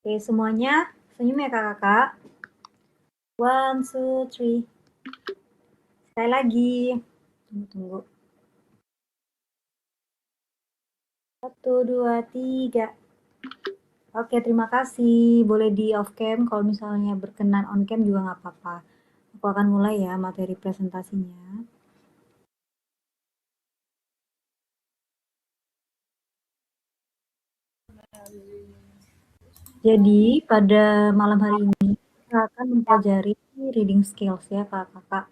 Oke, semuanya senyum ya kakak-kakak. 1, 2, 3. Sekali lagi. Tunggu. 1, 2, 3. Oke, terima kasih. Boleh di off cam, kalau misalnya berkenan on cam juga nggak apa-apa. Aku akan mulai ya materi presentasinya. Jadi, pada malam hari ini, kita akan mempelajari reading skills ya kakak-kakak.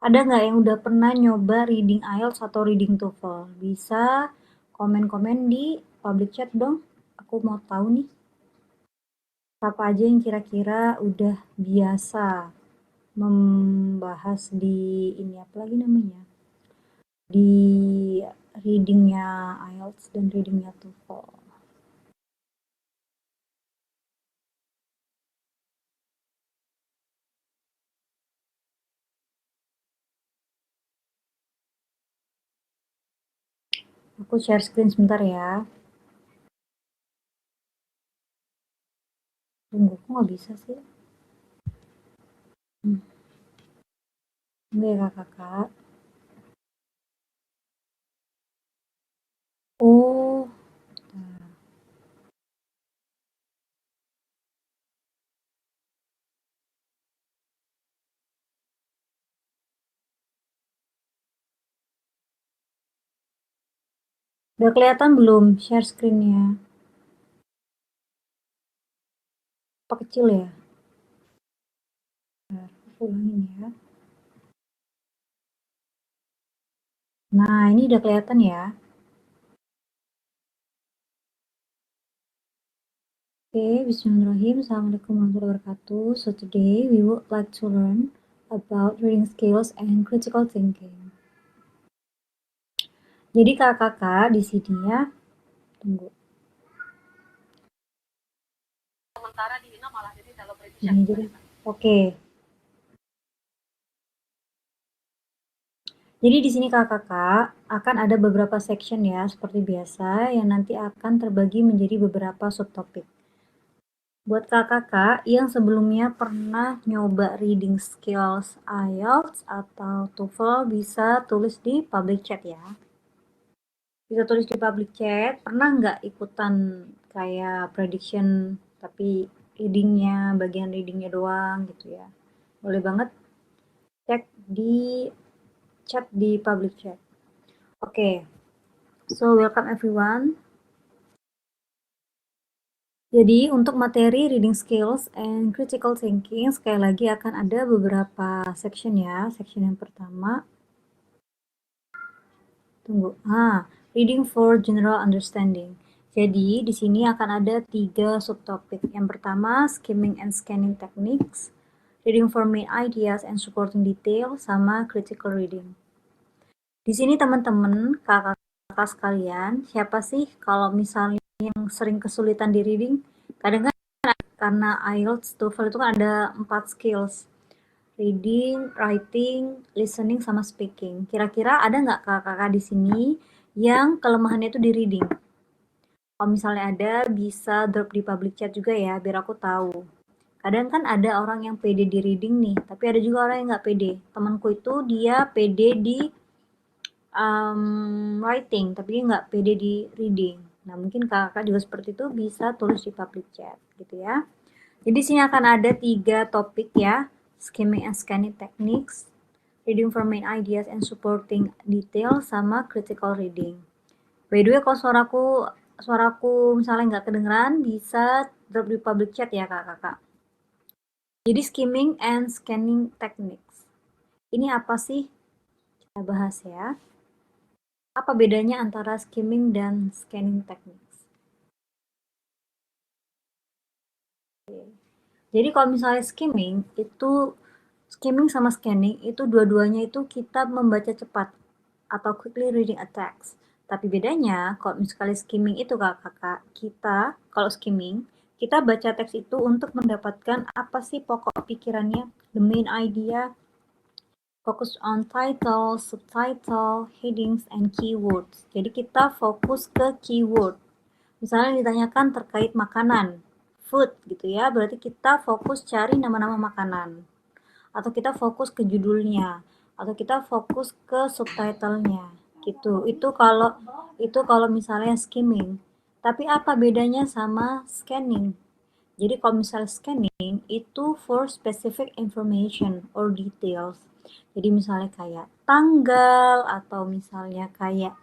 Ada nggak yang udah pernah nyoba reading IELTS atau reading TOEFL? Bisa komen-komen di public chat dong. Aku mau tahu nih, siapa aja yang kira-kira udah biasa membahas di ini apa lagi namanya? Di readingnya IELTS dan readingnya TOEFL. Aku share screen sebentar ya. Tunggu, kok nggak bisa sih? Tunggu ya kakak. Oh, udah kelihatan belum share screen-nya? Apa kecil ya? Bentar, aku ulangin ya. Nah, ini udah kelihatan ya. Okay, bismillahirrahmanirrahim. Assalamualaikum warahmatullahi wabarakatuh. So today we would like to learn about reading skills and critical thinking. Jadi kakak-kakak di sini ya, tunggu. Ini jadi, oke. Jadi di sini kakak-kakak akan ada beberapa section ya, seperti biasa, yang nanti akan terbagi menjadi beberapa subtopik. Buat kakak-kakak yang sebelumnya pernah nyoba reading skills IELTS atau TOEFL, bisa tulis di public chat ya. Bisa tulis di public chat, pernah nggak ikutan kayak prediction, tapi readingnya, bagian readingnya doang gitu ya. Boleh banget cek di chat di public chat. Oke, so welcome everyone. Jadi untuk materi reading skills and critical thinking, sekali lagi akan ada beberapa section ya. Section yang pertama, tunggu. Reading for general understanding. Jadi di sini akan ada 3 subtopik. Yang pertama, skimming and scanning techniques, reading for main ideas and supporting detail, sama critical reading. Di sini teman-teman, kakak-kakak sekalian, siapa sih kalau misalnya yang sering kesulitan di reading? Kadang kan karena IELTS, TOEFL itu kan ada 4 skills. Reading, writing, listening, sama speaking. Kira-kira ada nggak kakak-kakak di sini yang kelemahannya itu di reading? Kalau misalnya ada, bisa drop di public chat juga ya, biar aku tahu. Kadang kan ada orang yang pede di reading nih, tapi ada juga orang yang nggak pede. Temanku itu dia pede di writing, tapi dia nggak pede di reading. Nah, mungkin kakak juga seperti itu, bisa tulis di public chat gitu ya. Jadi sini akan ada 3 topik ya, skimming and scanning techniques, reading for main ideas and supporting detail, sama critical reading. By the way, kalau suaraku misalnya nggak kedengeran, bisa drop di public chat ya kakak-kakak. Jadi skimming and scanning techniques. Ini apa sih? Kita bahas ya. Apa bedanya antara skimming dan scanning techniques? Jadi kalau misalnya skimming sama scanning itu dua-duanya itu kita membaca cepat atau quickly reading a text. Tapi bedanya kalau misalnya skimming itu kakak, kalau skimming kita baca teks itu untuk mendapatkan apa sih pokok pikirannya, the main idea, fokus on title, subtitle, headings, and keywords. Jadi kita fokus ke keyword. Misalnya ditanyakan terkait makanan, food gitu ya, berarti kita fokus cari nama-nama makanan. Atau kita fokus ke judulnya, atau kita fokus ke subtitlenya gitu. Itu kalau misalnya skimming. Tapi apa bedanya sama scanning? Jadi kalau misalnya scanning itu for specific information or details. Jadi misalnya kayak tanggal atau misalnya kayak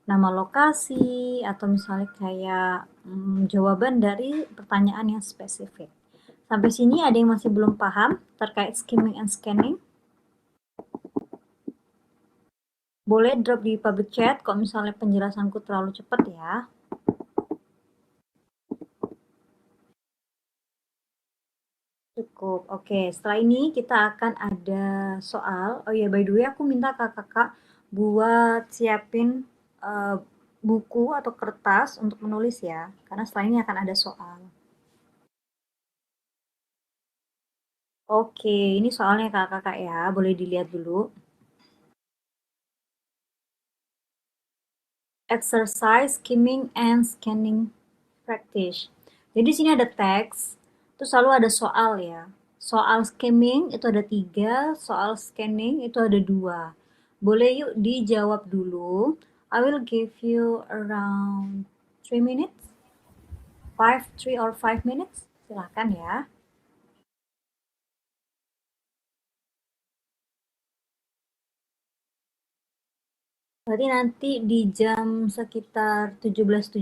nama lokasi atau misalnya kayak jawaban dari pertanyaan yang spesifik. Sampai sini ada yang masih belum paham terkait skimming and scanning? Boleh drop di public chat kalau misalnya penjelasanku terlalu cepat ya. Cukup. Oke, setelah ini kita akan ada soal. Oh ya, by the way aku minta kakak-kakak buat siapin uh, buku atau kertas untuk menulis ya, karena setelah ini akan ada soal. Oke, ini soalnya kakak-kakak ya, boleh dilihat dulu. Exercise skimming and scanning practice. Jadi sini ada teks, terus selalu ada soal ya. Soal skimming itu ada 3, soal scanning itu ada 2. Boleh yuk dijawab dulu. I will give you around 3 minutes, 3 or 5 minutes. Silahkan ya. Berarti nanti di jam sekitar 17.17.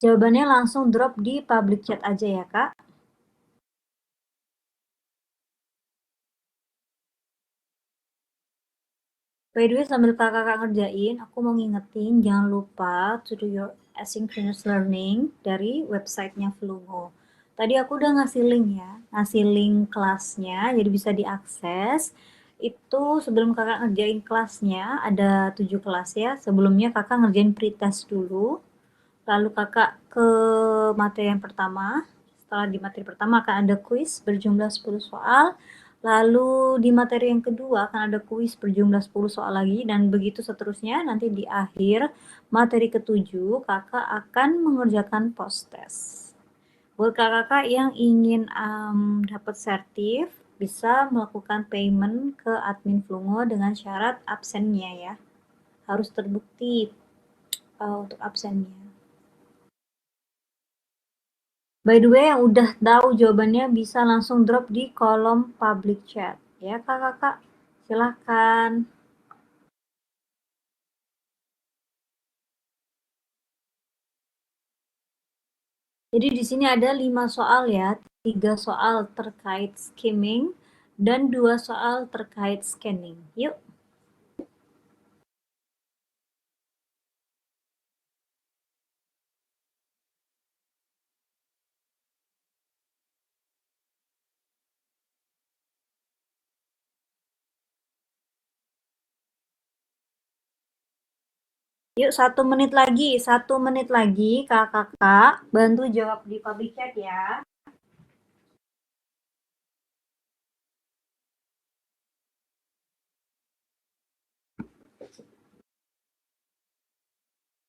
Jawabannya langsung drop di public chat aja ya, Kak. By the way, sambil kakak ngerjain, aku mau ngingetin jangan lupa to do your asynchronous learning dari websitenya Flungo. Tadi aku udah ngasih link ya, ngasih link kelasnya, jadi bisa diakses. Itu sebelum kakak ngerjain kelasnya, ada 7 kelas ya. Sebelumnya kakak ngerjain pretest dulu, lalu kakak ke materi yang pertama. Setelah di materi pertama akan ada kuis berjumlah 10 soal. Lalu di materi yang kedua akan ada kuis berjumlah 10 soal lagi dan begitu seterusnya. Nanti di akhir materi ketujuh kakak akan mengerjakan post test. Buat kakak-kakak yang ingin dapat sertif, bisa melakukan payment ke admin Flungo dengan syarat absennya ya. Harus terbukti untuk absennya. By the way, yang udah tahu jawabannya bisa langsung drop di kolom public chat. Ya, kakak-kakak, silahkan. Jadi di sini ada 5 soal ya, 3 soal terkait skimming dan 2 soal terkait scanning. Yuk. Yuk 1 menit lagi kakak-kakak bantu jawab di public chat ya.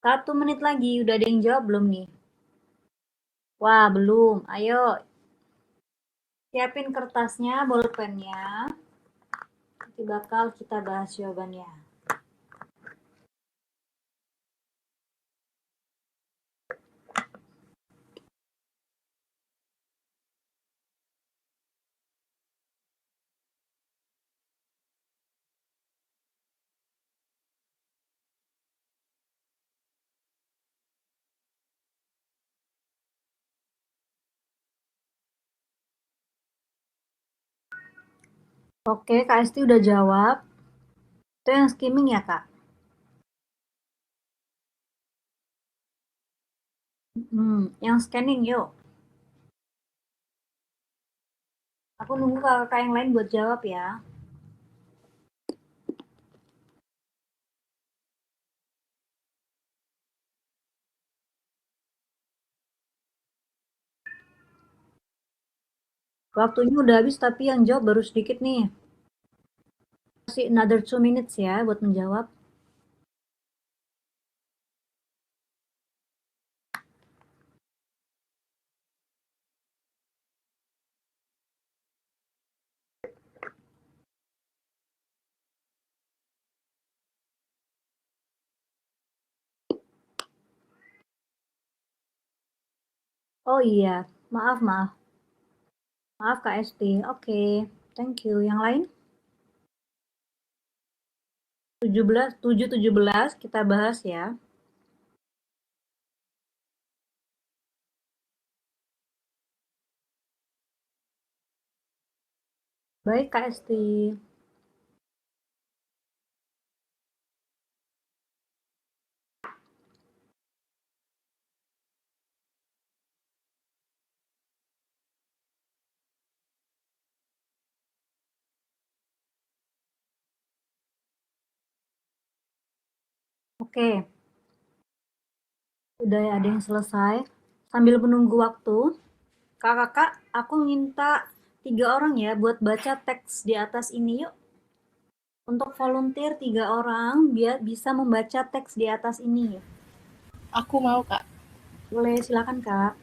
1 menit lagi, udah ada yang jawab belum nih? Wah, belum. Ayo, siapin kertasnya, bolpennya. Nanti bakal kita bahas jawabannya. Oke, Kak Esti udah jawab. Itu yang skimming ya, Kak? Yang scanning yuk. Aku nunggu kakak yang lain buat jawab ya. Waktunya udah habis tapi yang jawab baru sedikit nih. Kasih another 2 minutes ya buat menjawab. Oh iya, maaf, maaf. Maaf Kak Esti. Oke, thank you. Yang lain? 17 kita bahas ya. Baik Kak Esti. Oke, udah ada yang selesai. Sambil menunggu waktu, kakak-kakak, aku minta 3 orang ya buat baca teks di atas ini yuk. Untuk volunteer 3 orang biar bisa membaca teks di atas ini. Aku mau, Kak. Boleh, silakan Kak.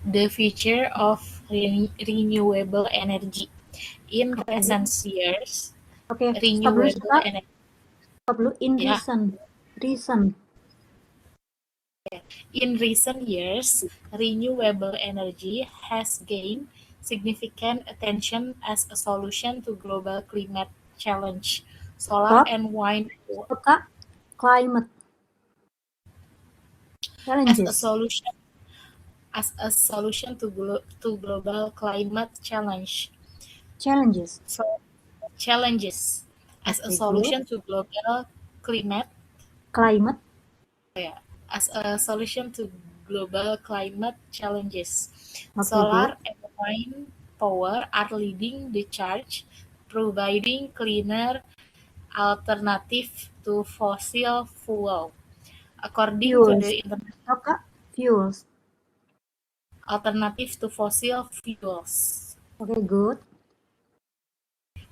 The future of renewable energy. In Oke, recent years, oke, stop dulu renewable Kak. energy. Stop dulu. In Yeah, recent. in recent years, renewable energy has gained significant attention as a solution to global climate challenge. Solar Stop. and wind Stop Kak. Climate as a challenges. solution to global climate challenge. Challenges. So challenges as a Oke, good. solution to global climate Climate. as a solution to global climate challenges. Oke, good. Solar and wind power are leading the charge, providing cleaner alternative to fossil fuel. According to Fuels. the Internet Stop Kak. Fuels. Alternative to fossil fuels. Oke, good.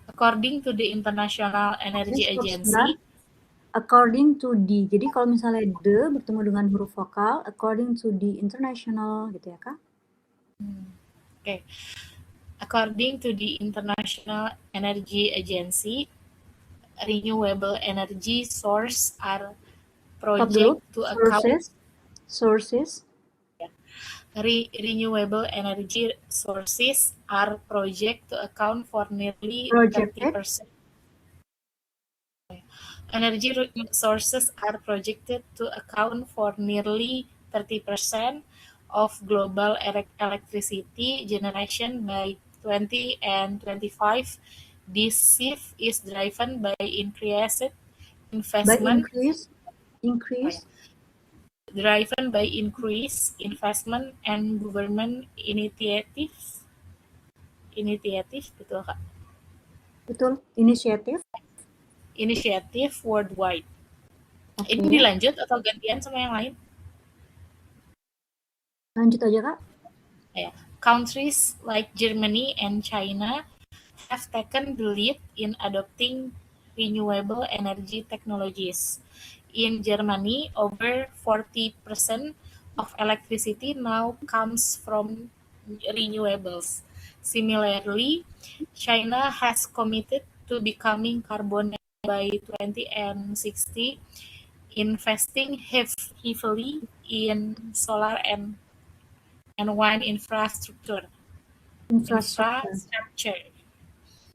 According to the International Oke, Energy stop sebentar. Agency, According to the. Jadi kalau misalnya the bertemu dengan huruf vokal, according to the international gitu ya Kak. okay. According to the International Energy Agency, renewable energy sources are Stop dulu. project to account Sources. renewable energy sources are project to account for nearly Projected. 30%. Energy sources are projected to account for nearly 30% of global electricity generation by 2025. This shift is driven by increased By investment increase. And government initiative betul Kak. Betul. Initiative worldwide. Oke. Ini dilanjut atau gantian sama yang lain? Lanjut aja Kak. Countries like Germany and China have taken the lead in adopting renewable energy technologies. In Germany, over 40% of electricity now comes from renewables. Similarly, China has committed to becoming carbon neutral by 2060, investing heavily in solar and wind infrastructure.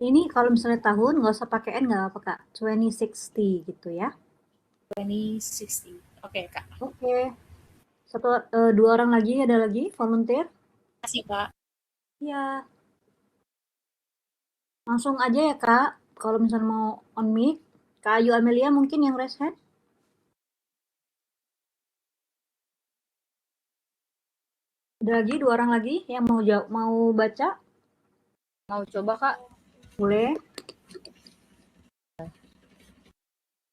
Ini kalau misalnya tahun nggak usah pakai N nggak apa Kak. 2060 gitu ya. 2060. Oke, Kak. Oke. Dua orang lagi, ada lagi volunteer? Terima kasih, Kak. Iya. Langsung aja ya Kak. Kalau misalnya mau on mic, Kak Ayu Amelia mungkin yang raise hand. Ada lagi 2 orang lagi yang mau baca? Mau coba Kak? Boleh.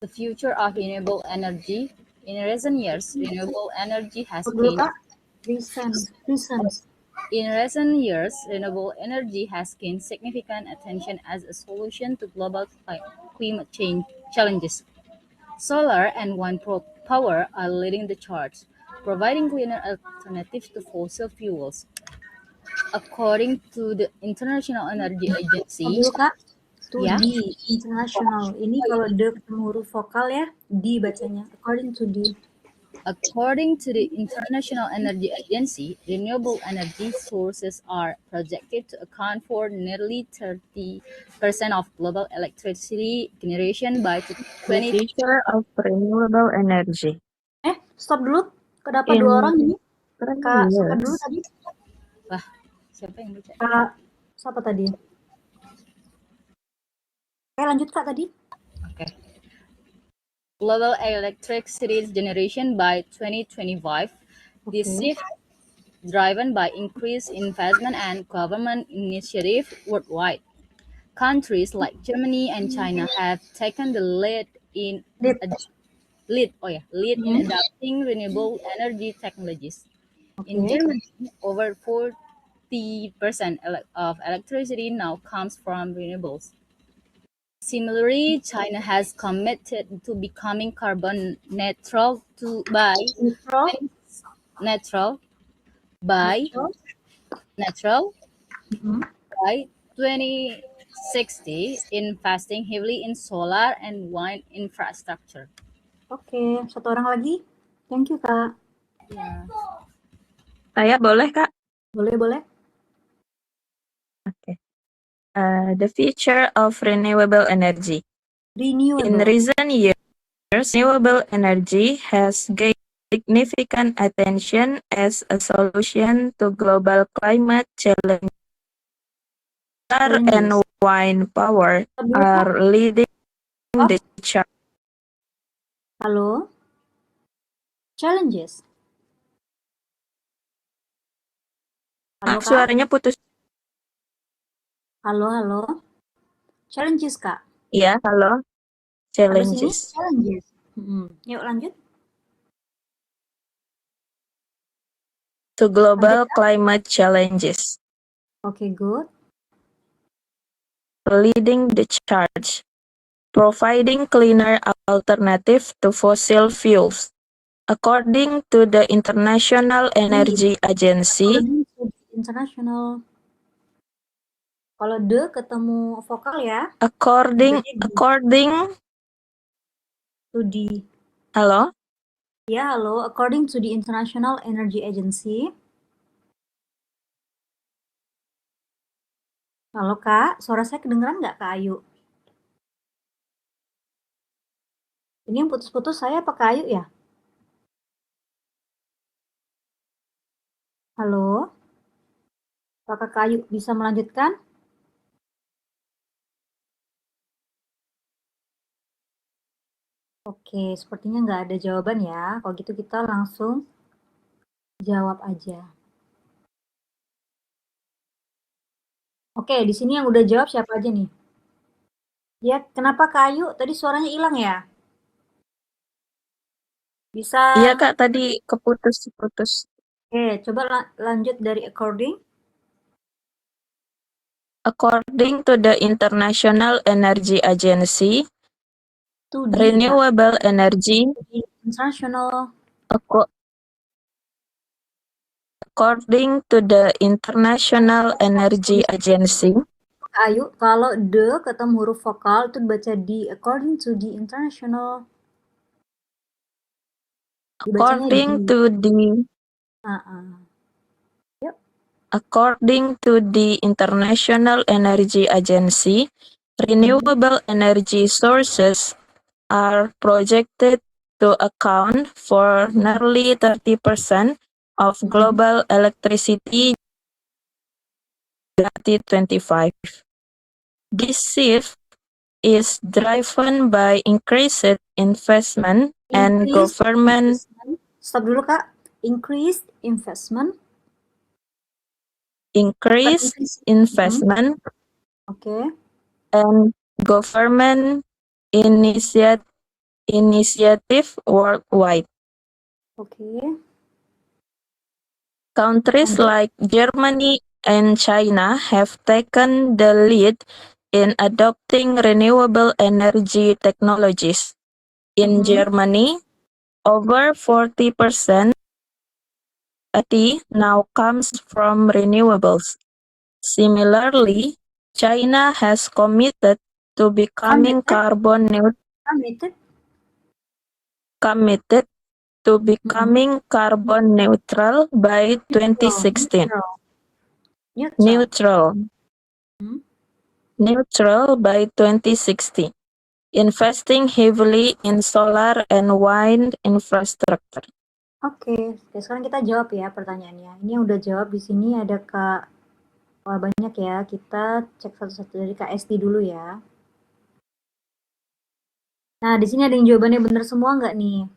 The future of renewable energy. In recent years, renewable energy has Dulu gained. Kak. Recent. In recent years, renewable energy has gained significant attention as a solution to global climate change challenges. Solar and wind power are leading the charge, providing cleaner alternatives to fossil fuels. According to the International Energy Agency, Dulu Kak. To Ya. the international. Ini kalau the ketemu huruf vokal ya, di bacanya. According to the. According to the International Energy Agency, renewable energy sources are projected to account for nearly 30% of global electricity generation by The 20. future of renewable energy. Stop dulu. Kenapa In 2 orang ini? current Kak siapa dulu years, tadi? Wah, siapa yang baca? Kak siapa tadi? Lanjut Kak tadi. Okay. Global electricity generation by 2025. This Oke. shift driven by increased investment and government initiative worldwide. Countries like Germany and China have taken the lead in Lead. adopting renewable energy technologies. In Oke. Germany, over 40% of electricity now comes from renewables. Similarly, China has committed to becoming carbon neutral by Neutral. 2060, investing heavily in solar and wind infrastructure. Oke, 1 orang lagi. Thank you Kak. Ya. saya boleh Kak? Boleh. Okay. The future of renewable energy. In Renewable. recent years, renewable energy has gained significant attention as a solution to global climate challenges. Solar and wind power are leading the charge. Halo. Challenges. Halo Kak. Suaranya putus. Halo. Challenges Kak. Iya, halo. Challenges. Yuk lanjut. To global climate challenges. Okay, good. Leading the charge. Providing cleaner alternative to fossil fuels. According to the International Energy Agency. International. Kalau the ketemu vokal ya. According to the. Halo? Ya, halo. According to the International Energy Agency. Halo Kak, suara saya kedengeran nggak Kak Ayu? Ini yang putus-putus saya apa Kak Ayu ya? Halo? Apakah Kak Ayu bisa melanjutkan? Oke, sepertinya nggak ada jawaban ya. Kalau gitu kita langsung jawab aja. Oke, di sini yang udah jawab siapa aja nih? Ya, kenapa Kak Ayu? Tadi suaranya hilang ya? Bisa? Iya Kak, tadi keputus-putus. Oke, coba lanjut dari according. According to the International Energy Agency, renewable energy. International. According to the International Energy Agency. Ayu, kalau the ketemu huruf vokal itu baca di according to the international. According to the. Yep. According to the International Energy Agency, renewable energy sources are projected to account for nearly 30% of global electricity 2025. This shift is driven by increased investment and government. Stop dulu Kak. Increased investment. Okay. And government initiative worldwide. Okay. Countries like Germany and China have taken the lead in adopting renewable energy technologies. In Germany, over 40% now comes from renewables. Similarly, China has committed to becoming Committed? carbon neutral by 2016. Neutral. Neutral by 2060. Investing heavily in solar and wind infrastructure. Oke, sekarang kita jawab ya pertanyaannya. Ini yang udah jawab di sini ada Kak. Wah, banyak ya. Kita cek satu-satu dari Kak Esti dulu ya. Nah, di sini ada yang jawabannya benar semua nggak nih?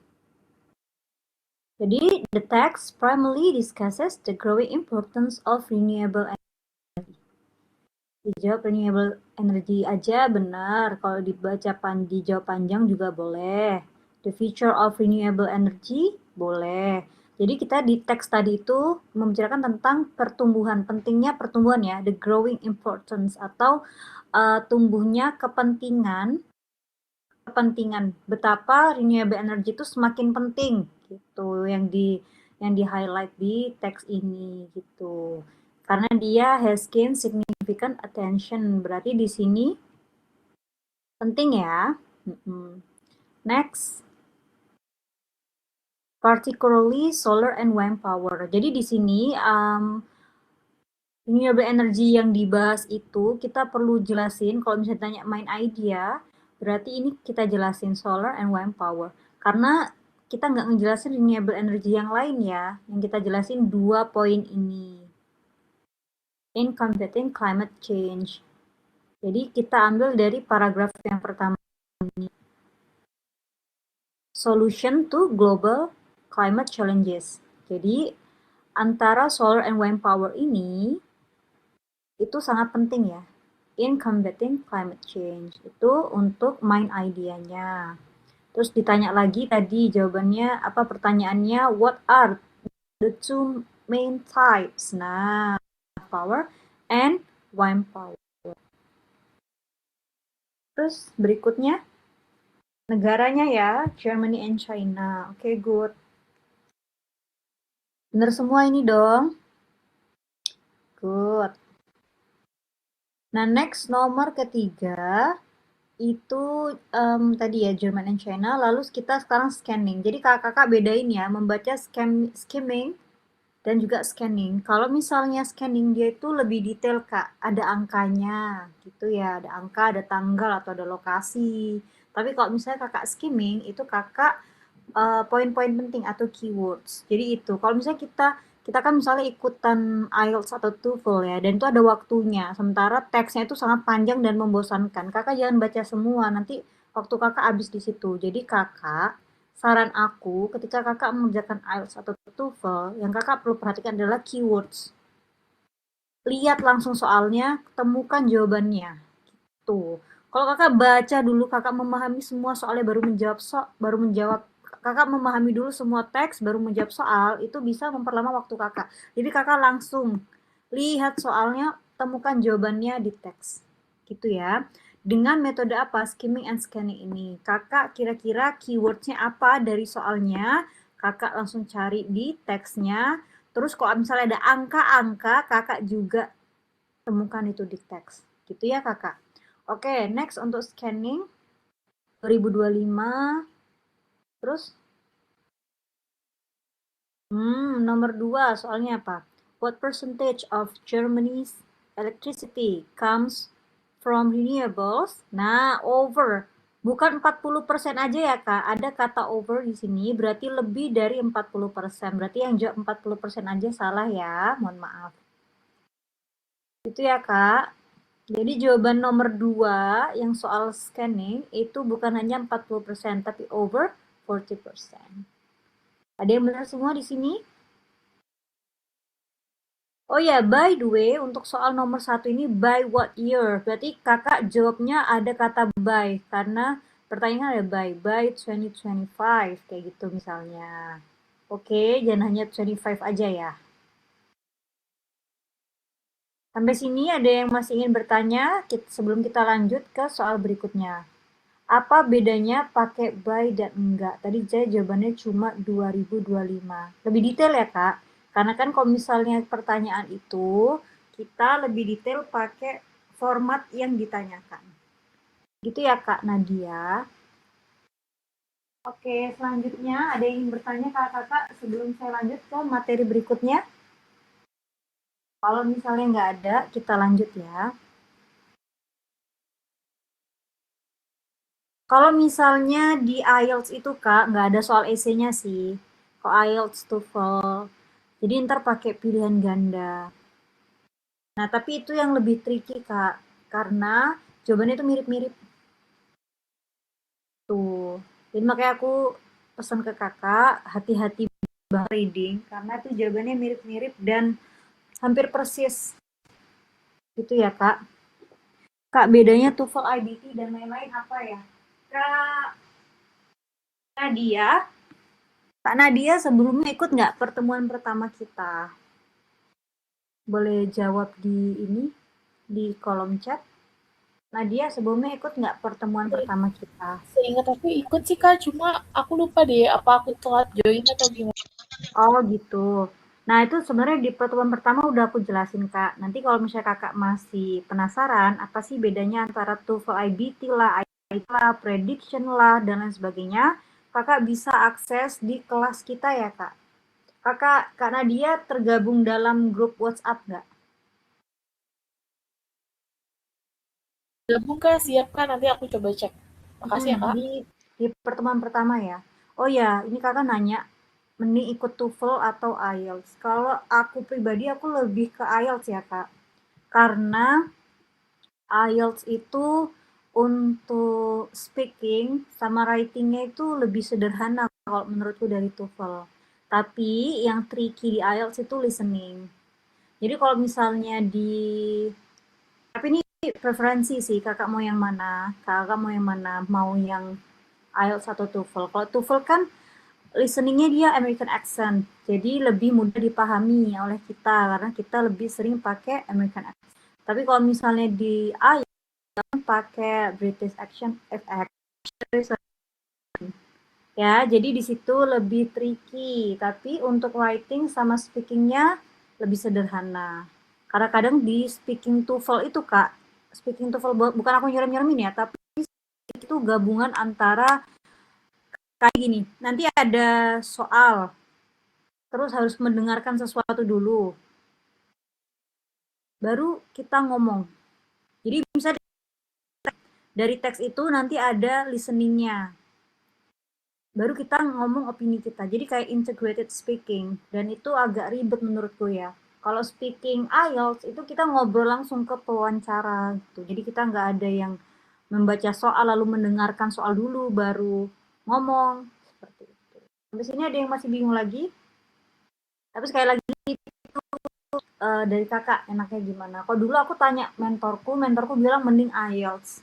Jadi, the text primarily discusses the growing importance of renewable energy. Dijawab renewable energy aja benar. Kalau dijawab panjang juga boleh. The future of renewable energy boleh. Jadi kita di teks tadi itu membicarakan tentang pertumbuhan, pentingnya pertumbuhan ya, the growing importance atau tumbuhnya kepentingan betapa renewable energy itu semakin penting gitu yang di highlight di teks ini gitu. Karena dia has gained significant attention, berarti di sini penting ya. Next, particularly solar and wind power. Jadi di sini renewable energy yang dibahas itu kita perlu jelasin. Kalau misalnya tanya main idea, berarti ini kita jelasin solar and wind power. Karena kita nggak ngejelasin renewable energy yang lain ya. Yang kita jelasin 2 poin ini. In combating climate change. Jadi kita ambil dari paragraf yang pertama ini. Solution to global climate challenges. Jadi antara solar and wind power ini itu sangat penting ya. In combating climate change. Itu untuk main idenya. Terus ditanya lagi tadi jawabannya apa pertanyaannya, what are the two main types? Nah, power and wind power. Terus berikutnya negaranya ya, Germany and China. Oke, good. Bener semua ini dong. Good. Nah, next nomor ketiga itu tadi ya German and China. Lalu kita sekarang scanning. Jadi kakak-kakak bedain ya, membaca skimming dan juga scanning. Kalau misalnya scanning dia itu lebih detail Kak, ada angkanya gitu ya, ada angka, ada tanggal atau ada lokasi. Tapi kalau misalnya kakak skimming itu kakak poin-poin penting atau keywords. Jadi itu. Kalau misalnya kita kan misalnya ikutan IELTS atau TOEFL ya, dan itu ada waktunya. Sementara teksnya itu sangat panjang dan membosankan. Kakak jangan baca semua, nanti waktu kakak habis di situ. Jadi kakak, saran aku ketika kakak mengerjakan IELTS atau TOEFL, yang kakak perlu perhatikan adalah keywords. Lihat langsung soalnya, temukan jawabannya. Tuh. Kalau kakak baca dulu, kakak memahami semua soalnya baru menjawab kakak memahami dulu semua teks baru menjawab soal, itu bisa memperlama waktu kakak. Jadi kakak langsung lihat soalnya, temukan jawabannya di teks. Gitu ya. Dengan metode apa? Skimming and scanning ini. Kakak kira-kira keywordnya apa dari soalnya, kakak langsung cari di teksnya. Terus kalau misalnya ada angka-angka, kakak juga temukan itu di teks. Gitu ya kakak. Oke, next untuk scanning 2025. Terus nomor 2 soalnya apa? What percentage of Germany's electricity comes from renewables? Nah, over. Bukan 40% aja ya, Kak. Ada kata over di sini, berarti lebih dari 40%. Berarti yang jawab 40% aja salah ya. Mohon maaf. Itu ya, Kak. Jadi jawaban nomor 2 yang soal scanning itu bukan hanya 40%, tapi over 40%. Ada yang benar semua di sini? Oh ya, by the way, untuk soal nomor 1 ini by what year? Berarti kakak jawabnya ada kata by, karena pertanyaannya ada by 2025, kayak gitu misalnya. Oke, jangan hanya 25 aja ya. Sampai sini ada yang masih ingin bertanya sebelum kita lanjut ke soal berikutnya. Apa bedanya pakai by dan enggak? Tadi saya jawabannya cuma 2025. Lebih detail ya, Kak? Karena kan kalau misalnya pertanyaan itu, kita lebih detail pakai format yang ditanyakan. Gitu ya Kak Nadia. Oke, selanjutnya ada yang ingin bertanya kakak-kakak sebelum saya lanjut ke materi berikutnya? Kalau misalnya nggak ada, kita lanjut ya. Kalau misalnya di IELTS itu Kak, nggak ada soal essay-nya sih. Kalau IELTS, TOEFL. Jadi ntar pakai pilihan ganda. Nah, tapi itu yang lebih tricky Kak. Karena jawabannya itu mirip-mirip. Tuh. Jadi makanya aku pesan ke kakak, hati-hati reading. Karena itu jawabannya mirip-mirip dan hampir persis. Gitu ya Kak. Kak, bedanya TOEFL, IBT, dan lain-lain apa ya? Kak Nadia, Kak Nadia sebelumnya ikut nggak pertemuan pertama kita? Boleh jawab di ini, di kolom chat. Nadia sebelumnya ikut nggak pertemuan pertama kita? Seingat aku ikut sih Kak, cuma aku lupa deh apa aku telat join atau gimana. Oh gitu. Nah itu sebenarnya di pertemuan pertama udah aku jelasin Kak. Nanti kalau misalnya kakak masih penasaran, apa sih bedanya antara TOEFL IBT lah, IELTS lah, prediction lah, dan lain sebagainya, kakak bisa akses di kelas kita ya Kak. Kak Nadia tergabung dalam grup WhatsApp nggak? Gabung Kak, siap Kak, nanti aku coba cek. Makasih ya Kak. Di pertemuan pertama ya. Oh ya, ini kakak nanya, mending ikut TOEFL atau IELTS? Kalau aku pribadi, aku lebih ke IELTS ya kak. Karena IELTS itu untuk speaking sama writingnya itu lebih sederhana kalau menurutku dari TOEFL. Tapi yang tricky di IELTS itu listening. Jadi kalau misalnya tapi ini preferensi sih, kakak mau yang mana? Kakak mau yang mana? Mau yang IELTS atau TOEFL? Kalau TOEFL kan listeningnya dia American accent, jadi lebih mudah dipahami oleh kita karena kita lebih sering pakai American accent. Tapi kalau misalnya di IELTS pakai British accent, ya, jadi di situ lebih tricky. Tapi untuk writing sama speakingnya lebih sederhana. Karena kadang di speaking TOEFL itu kak, speaking TOEFL bukan aku nyerem-nyeremin ya, tapi itu gabungan antara kayak gini. Nanti ada soal, terus harus mendengarkan sesuatu dulu, baru kita ngomong. Jadi misalnya dari teks itu nanti ada listeningnya, baru kita ngomong opini kita. Jadi kayak integrated speaking, dan itu agak ribet menurutku ya. Kalau speaking IELTS itu kita ngobrol langsung ke pewawancara gitu. Jadi kita nggak ada yang membaca soal lalu mendengarkan soal dulu baru ngomong seperti itu. Sampai sini ada yang masih bingung lagi? Tapi sekali lagi dari kakak enaknya gimana? Kalau dulu aku tanya mentorku bilang mending IELTS.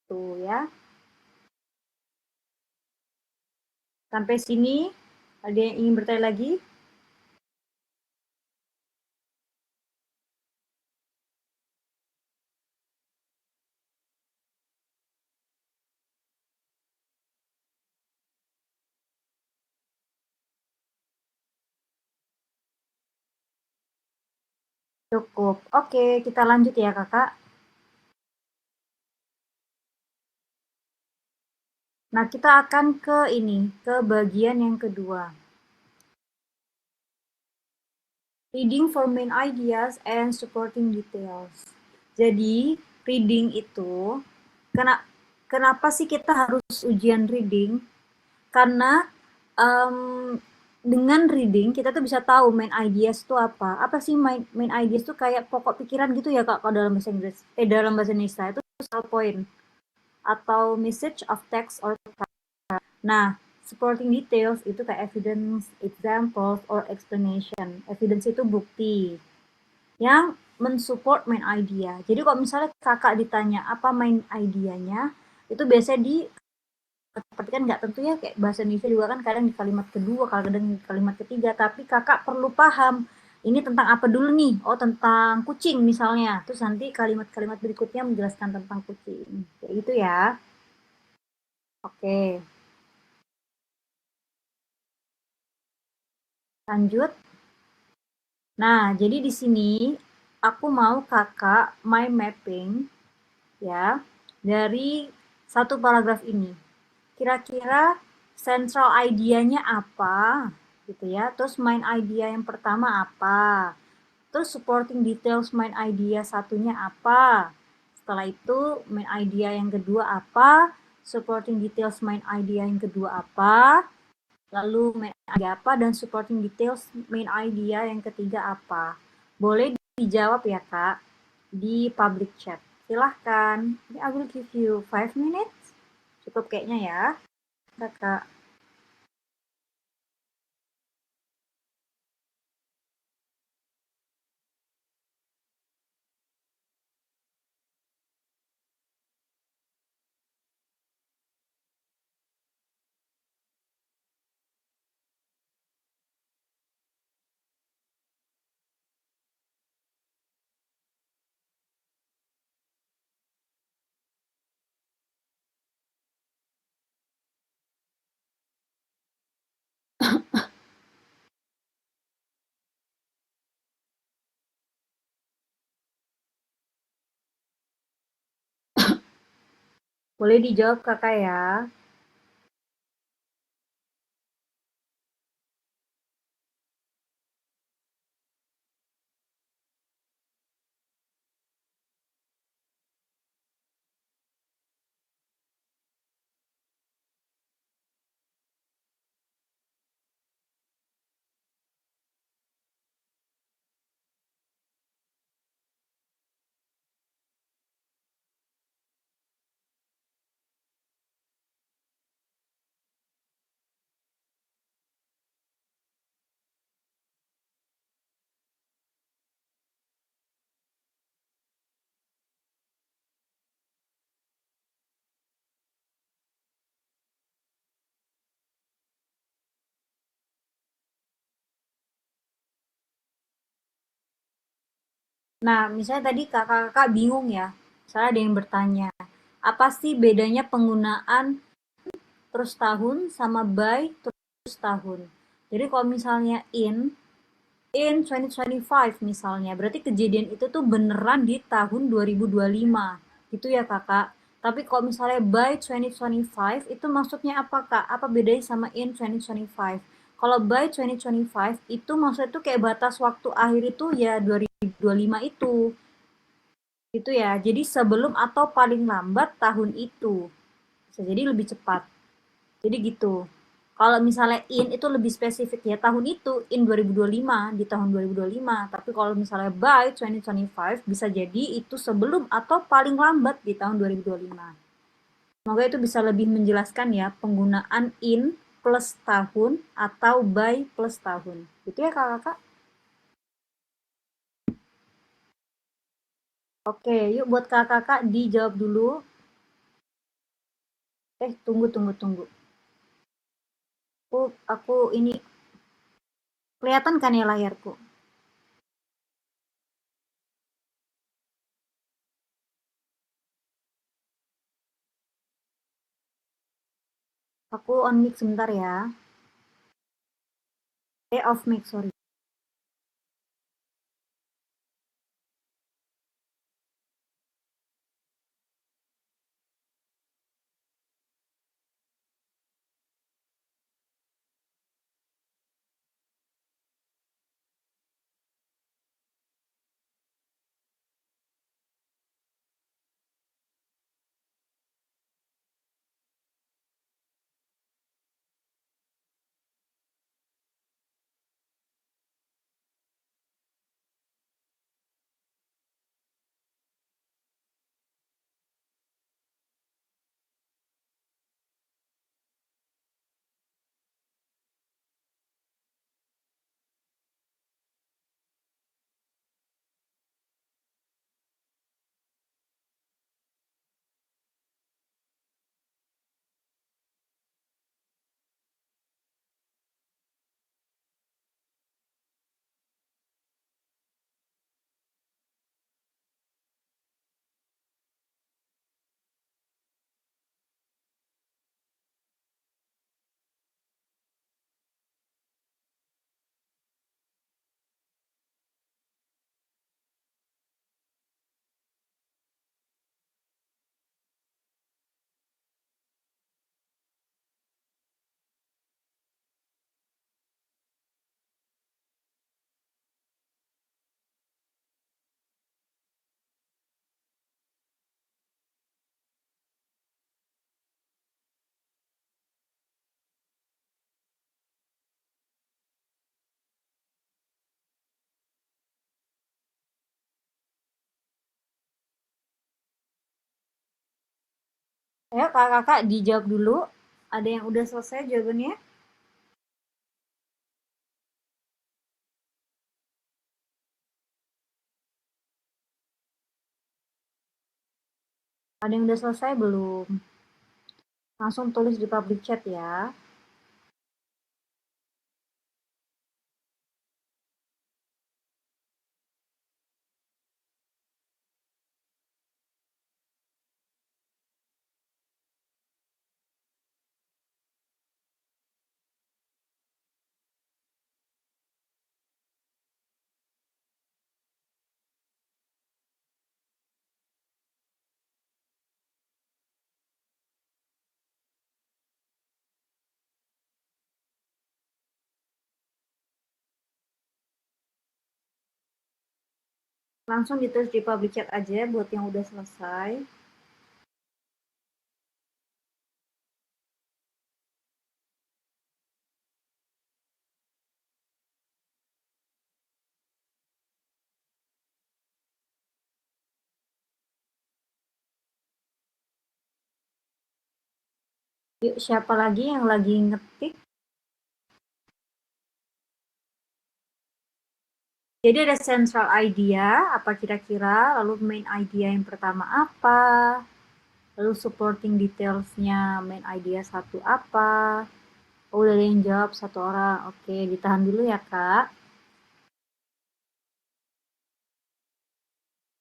Tuh ya. Sampai sini ada yang ingin bertanya lagi? Cukup. Oke, kita lanjut ya kakak. Nah, kita akan ke ini, ke bagian yang kedua. Reading for main ideas and supporting details. Jadi, reading itu, kenapa sih kita harus ujian reading? Karena um, dengan reading kita tuh bisa tahu main ideas itu apa. Apa sih main ideas itu kayak pokok pikiran gitu ya kak kalau dalam bahasa Inggris. Dalam bahasa Indonesia itu sell point atau message of text or. Nah, supporting details itu kayak evidence, examples, or explanation. Evidence itu bukti yang mensupport main idea. Jadi kalau misalnya kakak ditanya apa main idenya, itu biasanya seperti kan nggak tentu ya kayak bahasa Indonesia juga kan kadang di kalimat kedua, kadang di kalimat ketiga, tapi kakak perlu paham ini tentang apa dulu nih. Oh, tentang kucing misalnya. Terus nanti kalimat-kalimat berikutnya menjelaskan tentang kucing. Kayak gitu ya. Oke. Lanjut. Nah, jadi di sini aku mau kakak mind mapping ya. dari satu paragraf ini. Kira-kira central idea-nya apa? Gitu ya. Terus main idea yang pertama apa? Terus supporting details main idea satunya apa? Setelah itu main idea yang kedua apa? Supporting details main idea yang kedua apa? Lalu main idea apa dan supporting details main idea yang ketiga apa? Boleh dijawab ya Kak di public chat. Silahkan. I will give you 5 minutes. Cukup kayaknya ya, Kakak. Boleh dijawab Kakak ya. Nah, misalnya tadi kakak-kakak bingung ya, misalnya ada yang bertanya, apa sih bedanya penggunaan terus tahun sama by terus tahun? Jadi kalau misalnya in 2025 misalnya, berarti kejadian itu tuh beneran di tahun 2025, gitu ya kakak. Tapi kalau misalnya by 2025 itu maksudnya apa kak? Apa bedanya sama in 2025? Kalau by 2025 itu maksudnya tuh kayak batas waktu akhir itu ya 2025 itu. Itu ya. Jadi sebelum atau paling lambat tahun itu. Bisa jadi lebih cepat. Jadi gitu. Kalau misalnya in itu lebih spesifik ya tahun itu in 2025 di tahun 2025. Tapi kalau misalnya by 2025 bisa jadi itu sebelum atau paling lambat di tahun 2025. Semoga itu bisa lebih menjelaskan ya penggunaan in plus tahun atau by plus tahun. Gitu ya kakak-kakak. Oke, yuk buat kakak-kakak dijawab dulu. Tunggu. Aku ini kelihatan kan ya layarku? Aku on mic sebentar ya. Off mic, sorry. Ayo kakak-kakak dijawab dulu. Ada yang udah selesai jawabannya? Ada yang udah selesai belum? Langsung tulis di public chat ya. Langsung ditulis di public chat aja buat yang udah selesai. Yuk, siapa lagi yang lagi ngetik? Jadi ada central idea, apa kira-kira, lalu main idea yang pertama apa, lalu supporting detailsnya main idea satu apa. Oh, udah ada yang jawab satu orang. Oke, ditahan dulu ya kak.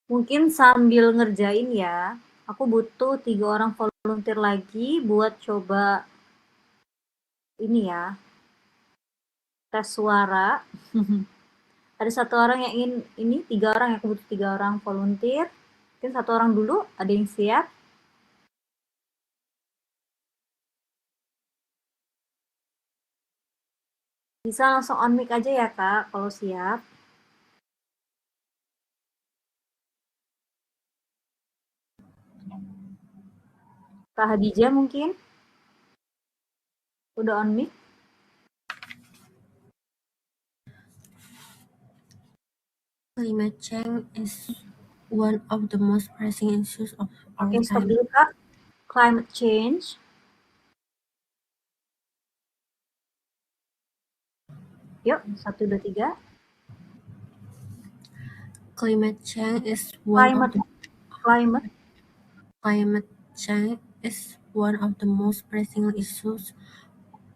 Mungkin sambil ngerjain ya, aku butuh 3 orang volunteer lagi buat coba ini ya, tes suara. Ada satu orang yang ingin ini, 3 orang, aku butuh 3 orang volunteer. Mungkin satu orang dulu, ada yang siap? Bisa langsung on mic aja ya kak, kalau siap. Kak Hadijah mungkin? Udah on mic? Climate change is one of the most pressing issues of our Oke, stop time. dulu kak. Climate change. Yuk, 1, 2, 3. Climate change is one of Climate the most pressing issues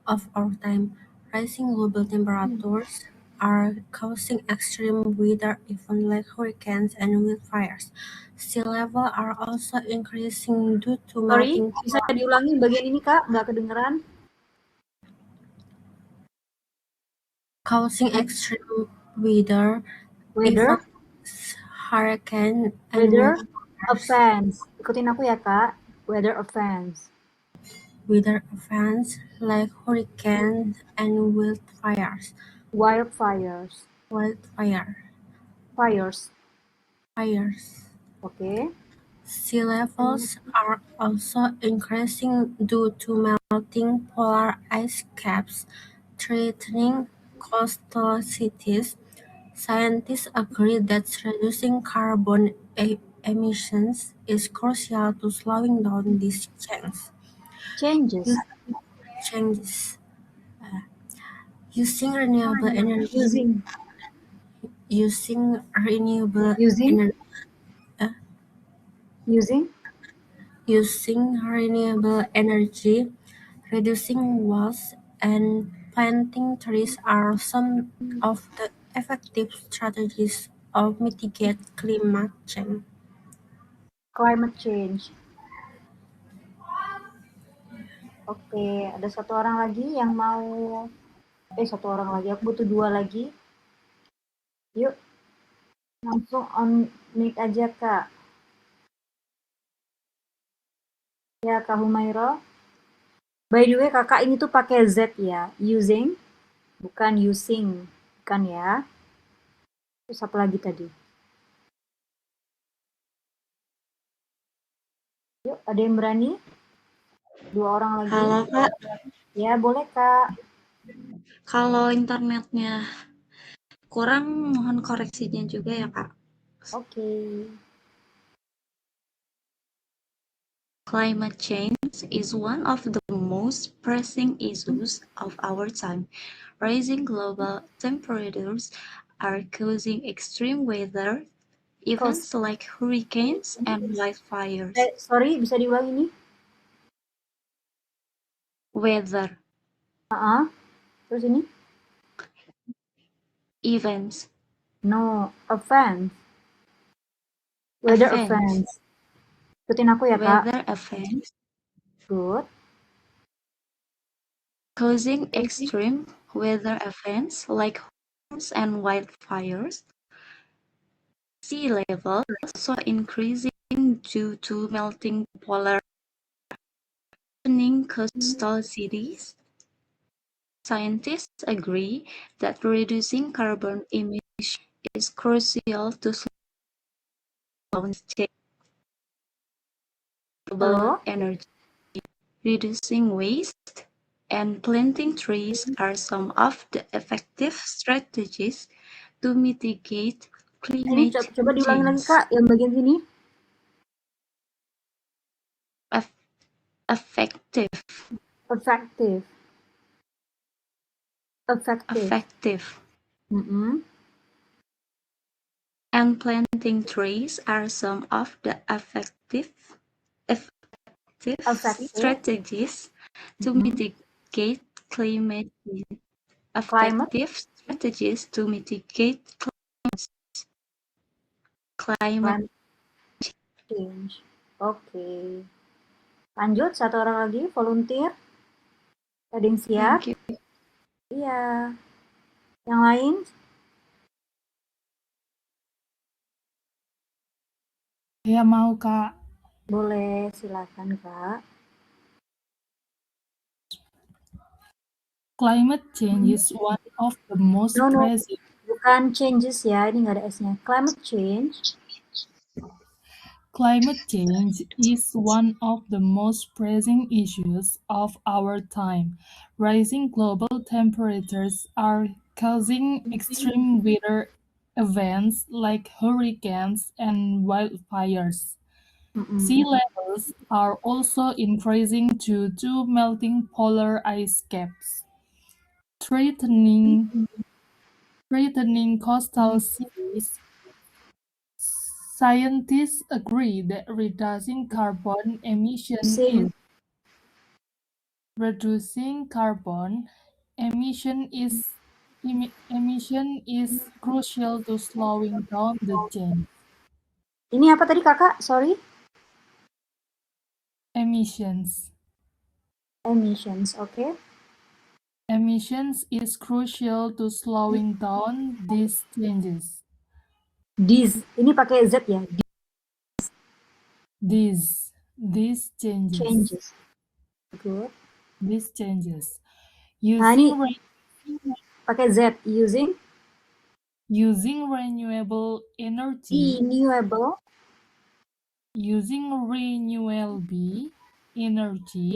of our time. Rising global temperatures are causing extreme weather events like hurricanes and wildfires. Sea level are also increasing due to Sorry, melting bisa diulangi bagian ini kak, nggak kedengeran. causing extreme weather events, hurricane and Weather wildfires. events. Ikutin aku ya kak. Weather events. Weather events like hurricanes and wildfires. Wildfires. Fires. Oke. Sea levels are also increasing due to melting polar ice caps, threatening coastal cities. Scientists agree that reducing carbon emissions is crucial to slowing down these Changes. Using renewable energy. Using renewable energy, reducing waste, and planting trees are some of the effective strategies of mitigate climate change. Oke, ada satu orang lagi yang mau. Satu orang lagi. Aku butuh 2 lagi. Yuk, langsung on mic aja kak. Ya kak Humaira. By the way kakak ini tuh pakai Z ya. Using, bukan using, bukan ya. Terus apa lagi tadi? Yuk, ada yang berani? 2 orang lagi. Halo Kak, Ya boleh kak. kalau internetnya kurang mohon koreksinya juga ya Kak. Oke. Climate change is one of the most pressing issues of our time. Rising global temperatures are causing extreme weather events Cause, like hurricanes and wildfires. sorry, bisa diulang ini? Weather Terus ini? events. No, offense. Weather Events. offense. Ikutin aku ya, Kak. Weather events Good. causing extreme weather events like hurricanes and wildfires. Sea levels also increasing due to melting polar threatening coastal cities. Scientists agree that reducing carbon emissions is crucial to slow down global Halo? energy. Reducing waste and planting trees are some of the effective strategies to mitigate Ini climate coba diulangi lagi, change. Kak, yang bagian sini. Effective. Effective. And planting trees are some of the effective strategies to mitigate climate change. Oke. Lanjut, satu orang lagi, volunteer. Ada yang siap? Thank you. Iya. Yang lain? Ya mau, Kak. Boleh, silakan, Kak. Climate change is one of the most pressing. Bukan changes ya, ini nggak ada S-nya. Climate change. Climate change is one of the most pressing issues of our time. Rising global temperatures are causing extreme weather events like hurricanes and wildfires. Sea levels are also increasing due to melting polar ice caps, threatening coastal cities. Scientists agree that reducing carbon emission is crucial to slowing down the change. Ini apa tadi, Kakak? Sorry. Emissions, okay. Emissions is crucial to slowing down these changes. Ini pakai Z ya? These changes. Good. These changes. Nah, ini pakai Z. Using renewable energy. Using renewable energy,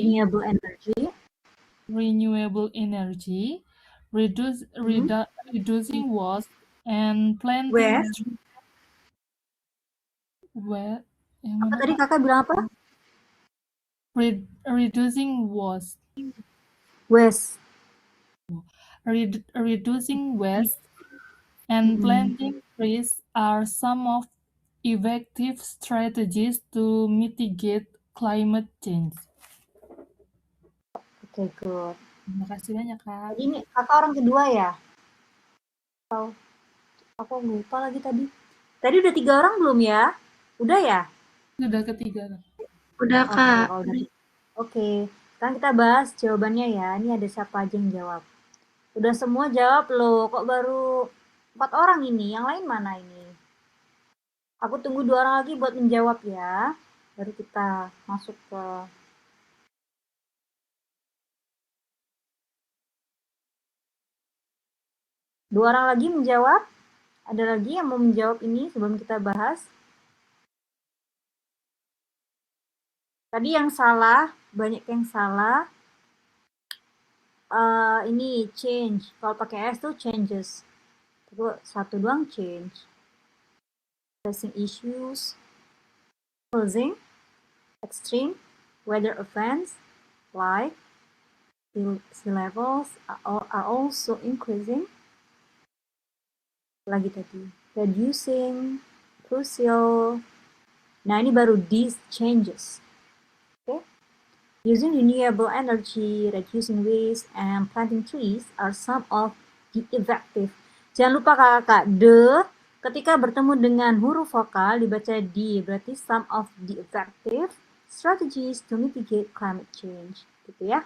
reducing waste and planting Apa tadi Kakak bilang apa? Reducing waste. Reducing waste and planting trees are some of effective strategies to mitigate climate change. Oke, good. Terima kasih banyak, Kak. Jadi ini Kakak orang kedua ya? Atau aku lupa lagi tadi. Tadi udah 3 orang belum ya? Udah ya? Udah ketiga, Kak. Udah, Kak. Oke. Sekarang kita bahas jawabannya ya. Ini ada siapa aja yang jawab. Udah semua jawab loh. Kok baru 4 orang ini? Yang lain mana ini? Aku tunggu 2 orang lagi buat menjawab ya. Baru kita masuk ke Dua orang lagi menjawab. Ada lagi yang mau menjawab ini sebelum kita bahas? Tadi yang salah, banyak yang salah. Ini change. Kalau pakai S tuh changes. Terus satu doang change. Pressing issues. Causing extreme Weather events like sea levels are also increasing. Lagi tadi, reducing, crucial. Nah, ini baru these changes. Okay? Using renewable energy, reducing waste, and planting trees are some of the effective. Jangan lupa kakak, the ketika bertemu dengan huruf vokal dibaca di, berarti some of the effective strategies to mitigate climate change. Gitu ya.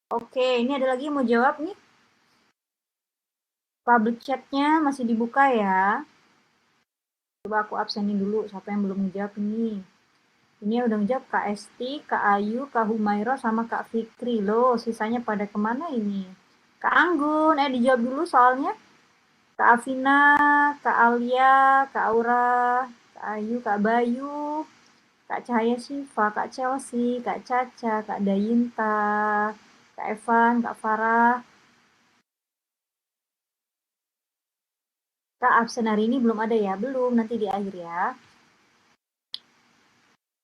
Oke, ini ada lagi yang mau jawab nih? Public chat-nya masih dibuka ya. Coba aku absenin dulu siapa yang belum menjawab ini. Ini yang udah menjawab Kak Esti, Kak Ayu, Kak Humaira, sama Kak Fikri. Loh, sisanya pada kemana ini? Kak Anggun, dijawab dulu soalnya. Kak Afina, Kak Alia, Kak Aura, Kak Ayu, Kak Bayu, Kak Cahaya Syifa, Kak Chelsea, Kak Caca, Kak Dayinta, Kak Evan, Kak Farah. Kak absen hari ini belum ada ya? Belum, nanti di akhir ya.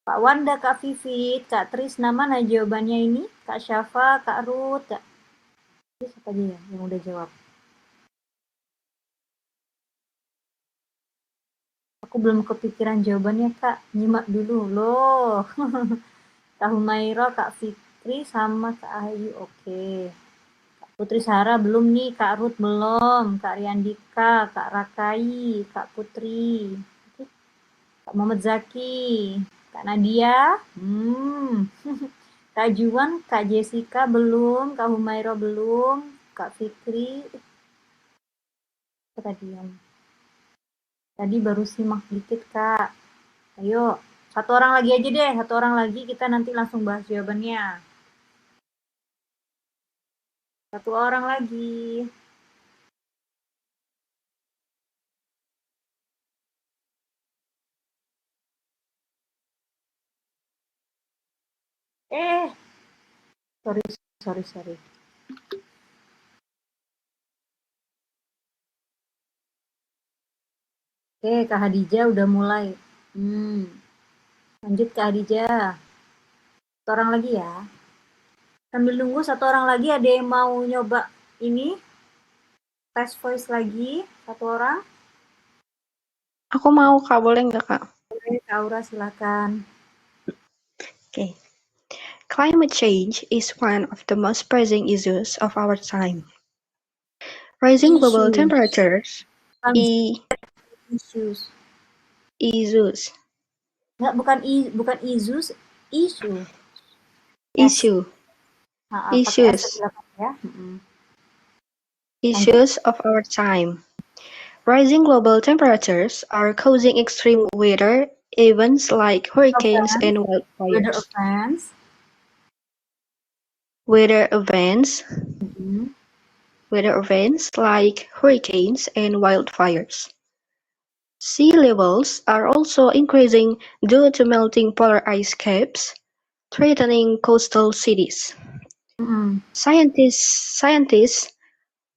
Kak Wanda, Kak Vivit, Kak Trisna, mana jawabannya ini? Kak Syafa, Kak Ruth, Kak... Ini siapa aja ya yang udah jawab? Aku belum kepikiran jawabannya, Kak. Nyimak dulu loh. Kak Humaira, Kak Fikri, sama Kak Ayu. Oke. Kak Putri Sarah belum nih. Kak Ruth belum. Kak Riandika, Kak Rakai, Kak Putri. Kak Muhammad Zaki. Kak Nadia. Kak Juwan, Kak Jessica belum. Kak Humaira belum. Kak Fikri. Tadi baru simak dikit, Kak. Ayo, satu orang lagi aja deh. Satu orang lagi, kita nanti langsung bahas jawabannya. Satu orang lagi. Sorry. Oke, Kak Hadijah udah mulai. Lanjut Kak Hadijah. Satu orang lagi ya. Sambil nunggu satu orang lagi, ada yang mau nyoba ini? Tes voice lagi, satu orang. Aku mau, Kak. Boleh nggak, Kak? Boleh, Kak Aura, silakan. Okay. Climate change is one of the most pressing issues of our time. Rising global temperatures. Issues. Nggak, bukan issues, issue. Issue. Issues. Ya. Issues of our time. Rising global temperatures are causing extreme weather events like hurricanes and wildfires. Weather events like hurricanes and wildfires. Sea levels are also increasing due to melting polar ice caps, threatening coastal cities. Scientists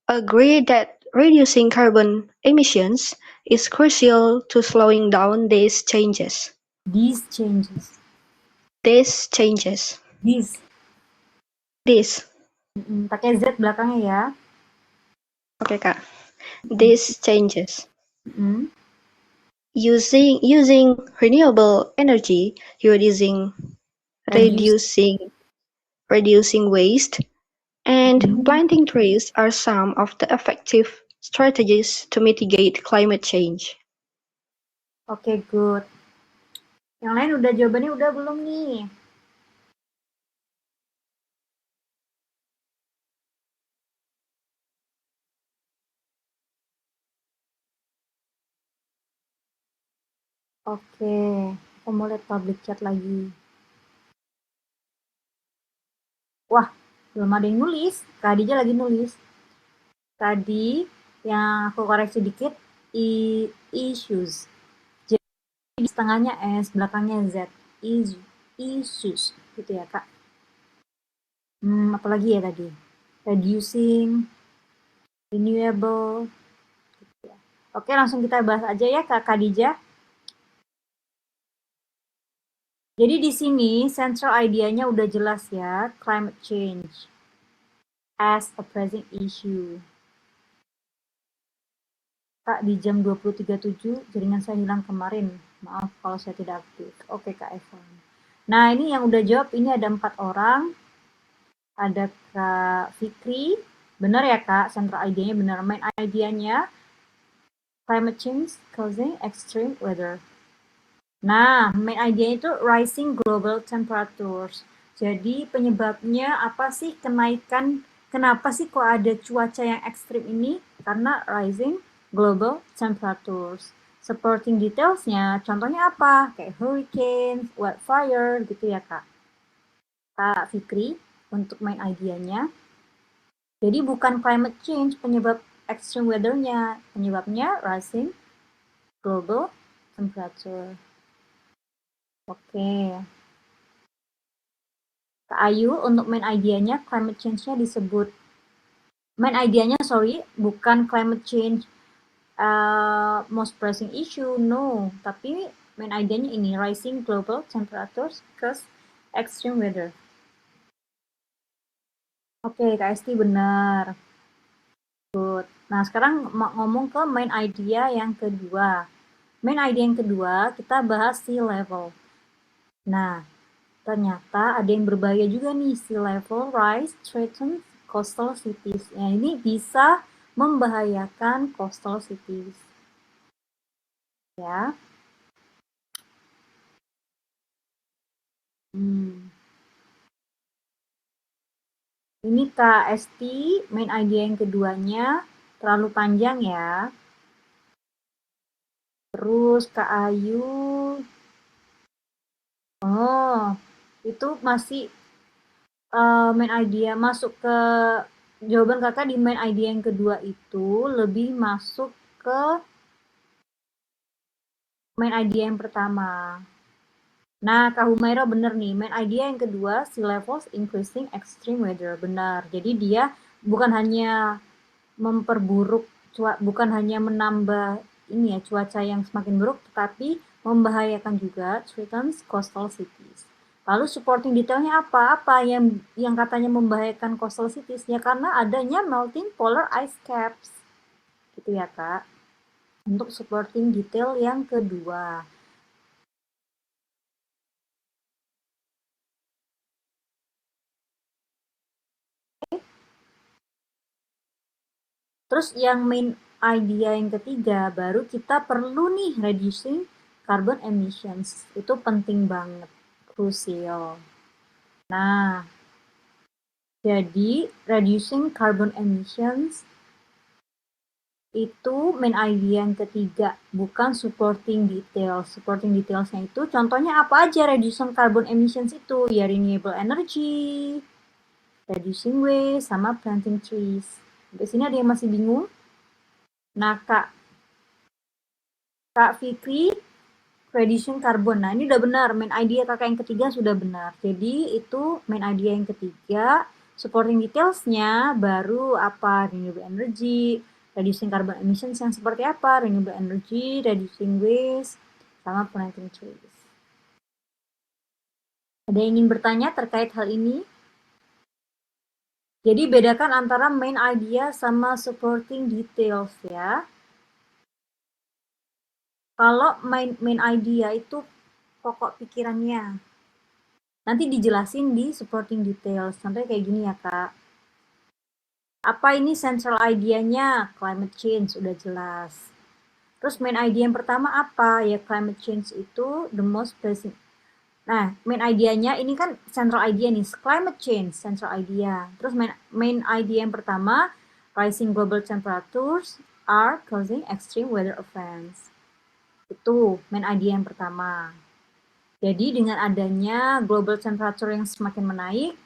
agree that reducing carbon emissions is crucial to slowing down these changes. Pakai Z belakangnya ya. Oke, Kak. These changes. Using renewable energy, reducing waste, and planting trees are some of the effective strategies to mitigate climate change. Oke, good. Yang lain udah jawabannya udah belum nih? Oke, aku mau lihat public chat lagi. Wah, belum ada yang nulis. Kak Adija lagi nulis. Tadi yang aku koreksi dikit, issues. Jadi di setengahnya S, belakangnya Z. Issues, gitu ya, Kak. Apalagi ya tadi? Reducing, renewable. Gitu ya. Oke, langsung kita bahas aja ya, Kak Khadijah. Jadi di sini central idea-nya udah jelas ya, climate change as a pressing issue. Kak, di jam 20.37 jaringan saya hilang kemarin. Maaf kalau saya tidak aktif. Oke, Kak Evan. Nah, ini yang udah jawab, ini ada 4 orang. Ada Kak Fikri. Benar ya, Kak? Central idea-nya benar. Main idea-nya climate change causing extreme weather. Nah, main idea itu rising global temperatures. Jadi penyebabnya apa sih kenaikan? Kenapa sih kok ada cuaca yang ekstrim ini? Karena rising global temperatures. Supporting detailsnya, contohnya apa? Kayak hurricane, wildfire, gitu ya Kak. Kak Fikri, untuk main idenya. Jadi bukan climate change penyebab extreme weather-nya. Penyebabnya rising global temperature. Oke. Kak Ayu, untuk main idea-nya, climate change-nya disebut. Main idea-nya, bukan climate change most pressing issue, no. Tapi main idea-nya ini, rising global temperatures cause extreme weather. Oke, Kak Esti benar. Good. Nah, sekarang ngomong ke main idea yang kedua. Main idea yang kedua, kita bahas sea level. Nah, ternyata ada yang berbahaya juga nih, sea level rise threatens coastal cities. Ya, ini bisa membahayakan coastal cities. Ya. Ini Kak Esti, main idea yang keduanya terlalu panjang ya. Terus Kak Ayu, itu masih main idea masuk ke jawaban kakak di main idea yang kedua itu lebih masuk ke main idea yang pertama. Nah, Kak Humaira bener nih, main idea yang kedua, sea levels increasing extreme weather, benar. Jadi dia bukan hanya memperburuk, bukan hanya menambah ini ya cuaca yang semakin buruk, tetapi membahayakan juga threatens coastal cities. Lalu supporting detailnya apa? Apa yang katanya membahayakan coastal cities? Ya karena adanya melting polar ice caps. Gitu ya, Kak. Untuk supporting detail yang kedua. Terus yang main idea yang ketiga, baru kita perlu nih reducing carbon emissions. Itu penting banget, krusial. Nah, jadi reducing carbon emissions itu main idea yang ketiga, bukan supporting details. Supporting detailsnya itu contohnya apa aja reducing carbon emissions itu? Ya renewable energy, reducing waste, sama planting trees. Sampai sini ada yang masih bingung? Nah, Kak Fikri, reducing carbon. Nah, ini udah benar. Main idea kakak yang ketiga sudah benar. Jadi, itu main idea yang ketiga. Supporting detailsnya baru apa? Renewable energy, reducing carbon emissions yang seperti apa? Renewable energy, reducing waste, sama planting trees. Ada yang ingin bertanya terkait hal ini? Jadi, bedakan antara main idea sama supporting details ya. Kalau main idea itu pokok pikirannya. Nanti dijelasin di supporting details. Contohnya kayak gini ya, Kak. Apa ini central idea-nya? Climate change, udah jelas. Terus main idea yang pertama apa? Ya climate change itu the most pressing. Nah, main idea-nya ini kan central idea nih, climate change, central idea. Terus main idea yang pertama, rising global temperatures are causing extreme weather events. Itu main idea yang pertama. Jadi dengan adanya global temperature yang semakin menaik,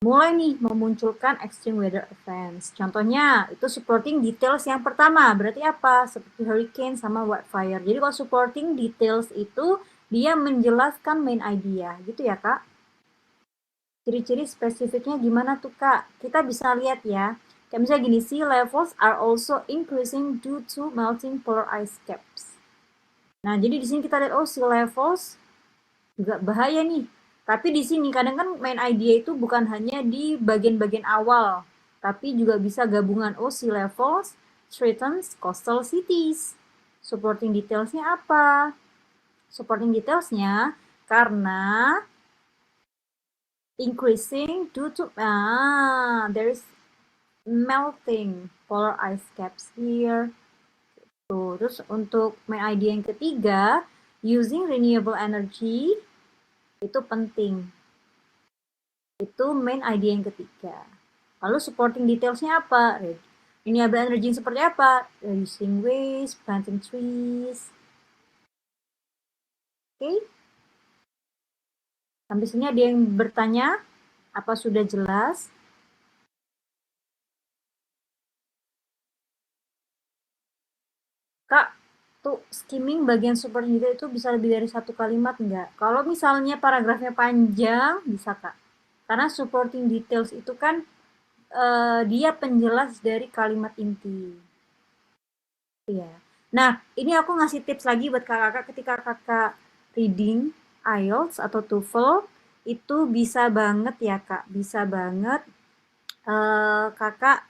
mulai nih memunculkan extreme weather events. Contohnya itu supporting details yang pertama. Berarti apa? Seperti hurricane sama wildfire. Jadi kalau supporting details itu dia menjelaskan main idea. Gitu ya, Kak? Ciri-ciri spesifiknya gimana tuh, Kak? Kita bisa lihat ya. Kayak misalnya gini, sea levels are also increasing due to melting polar ice caps. Nah, jadi di sini kita lihat, sea levels juga bahaya nih. Tapi di sini kadang kan main idea itu bukan hanya di bagian-bagian awal, tapi juga bisa gabungan sea levels, threatens coastal cities. Supporting detailsnya apa? Supporting detailsnya karena increasing due to there is melting polar ice caps here. Tuh, terus untuk main idea yang ketiga, using renewable energy itu penting. Itu main idea yang ketiga. Lalu supporting detailsnya apa? Renewable energy seperti apa? Reducing waste, planting trees. Oke? Sampai sini ada yang bertanya? Apa sudah jelas? Kak, tuh skimming bagian supporting detail itu bisa lebih dari satu kalimat nggak? Kalau misalnya paragrafnya panjang, bisa Kak. Karena supporting details itu kan dia penjelas dari kalimat inti. Iya. Nah, ini aku ngasih tips lagi buat kakak ketika kakak reading IELTS atau TOEFL itu bisa banget ya Kak, bisa banget kakak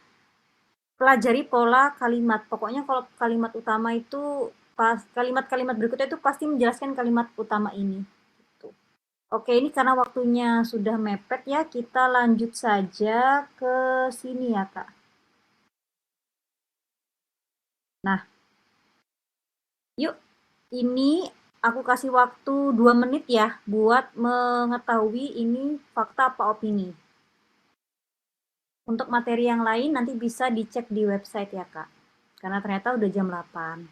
pelajari pola kalimat. Pokoknya kalau kalimat utama itu pas kalimat-kalimat berikutnya itu pasti menjelaskan kalimat utama ini. Gitu. Oke, ini karena waktunya sudah mepet ya, kita lanjut saja ke sini ya Kak. Nah, yuk, ini aku kasih waktu 2 menit ya buat mengetahui ini fakta apa opini. Untuk materi yang lain nanti bisa dicek di website ya Kak. Karena ternyata udah jam 8.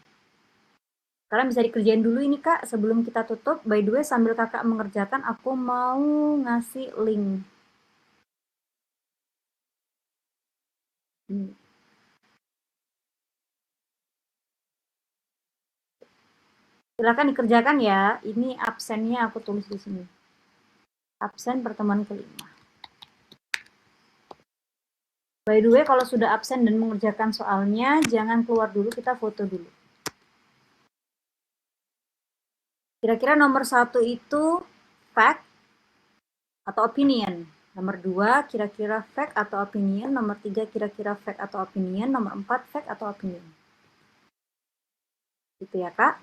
Sekarang bisa dikerjain dulu ini Kak sebelum kita tutup. By the way sambil Kakak mengerjakan aku mau ngasih link. Silakan dikerjakan ya. Ini absennya aku tulis di sini. Absen pertemuan kelima. By the way, kalau sudah absen dan mengerjakan soalnya, jangan keluar dulu, kita foto dulu. Kira-kira nomor 1 itu fact atau opinion. Nomor 2 kira-kira fact atau opinion. Nomor 3 kira-kira fact atau opinion. Nomor 4 fact atau opinion. Gitu ya Kak.